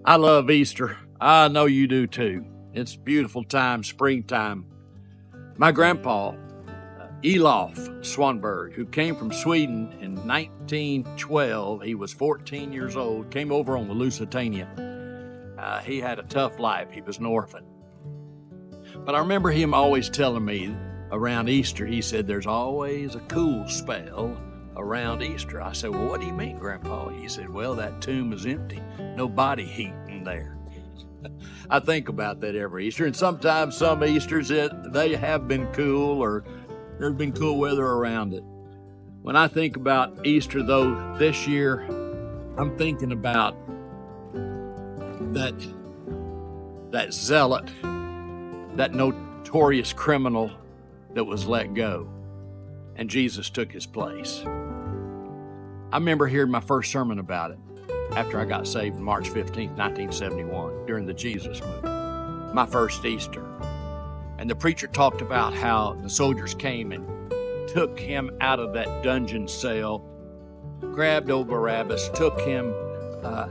I love Easter. I know you do too. It's a beautiful time, springtime. My grandpa, Elof Swanberg, who came from Sweden in 1912, he was 14 years old, came over on the Lusitania. He had a tough life. He was an orphan. But I remember him always telling me around Easter, he said, there's always a cool spell around Easter. I said, well, what do you mean, Grandpa? He said, well, that tomb is empty. No body heat in there. I think about that every Easter, and sometimes some Easters, they have been cool, or there's been cool weather around it. When I think about Easter, though, this year, I'm thinking about that zealot, that notorious criminal that was let go, and Jesus took his place. I remember hearing my first sermon about it after I got saved March 15th, 1971, during the Jesus movement, my first Easter. And the preacher talked about how the soldiers came and took him out of that dungeon cell, grabbed old Barabbas, took him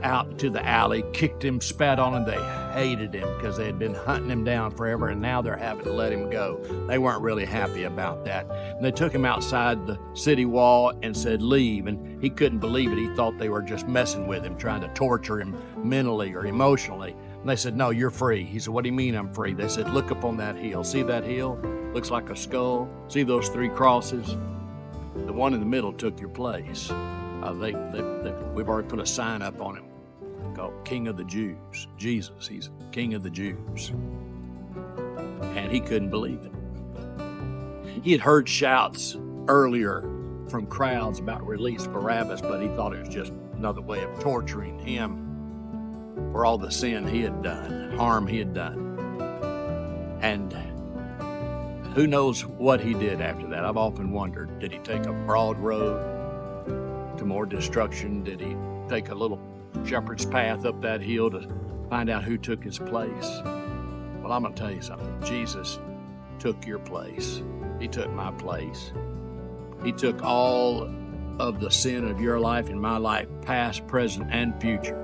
out to the alley, kicked him, spat on him. They hated him because they had been hunting him down forever, and now they're having to let him go. They weren't really happy about that. And they took him outside the city wall and said, leave. And he couldn't believe it. He thought they were just messing with him, trying to torture him mentally or emotionally. And they said, no, you're free. He said, what do you mean I'm free? They said, look up on that hill. See that hill? Looks like a skull. See those 3 crosses? The one in the middle took your place. We've already put a sign up on him called King of the Jews. Jesus, he's King of the Jews. And he couldn't believe it. He had heard shouts earlier from crowds about release Barabbas, but he thought it was just another way of torturing him for all the sin he had done, harm he had done. And who knows what he did after that? I've often wondered, did he take a broad road to more destruction? Did he take a little shepherd's path up that hill to find out who took his place? Well, I'm going to tell you something. Jesus took your place. He took my place. He took all of the sin of your life and my life, past, present, and future,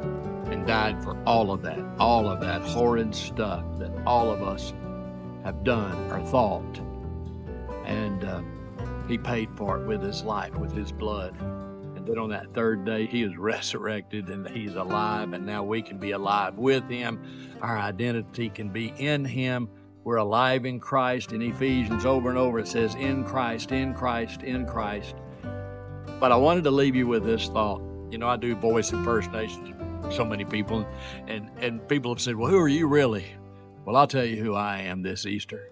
and died for all of that horrid stuff that all of us have done or thought. And he paid for it with his life, with his blood. And then on that third day, he was resurrected and he's alive, and now we can be alive with him. Our identity can be in him. We're alive in Christ. In Ephesians, over and over, it says, in Christ, in Christ, in Christ. But I wanted to leave you with this thought. You know, I do voice impersonations of so many people, and people have said, well, who are you really? Well, I'll tell you who I am this Easter.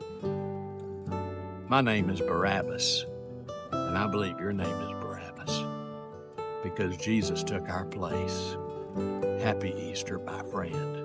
My name is Barabbas, and I believe your name is Barabbas, because Jesus took our place. Happy Easter, my friend.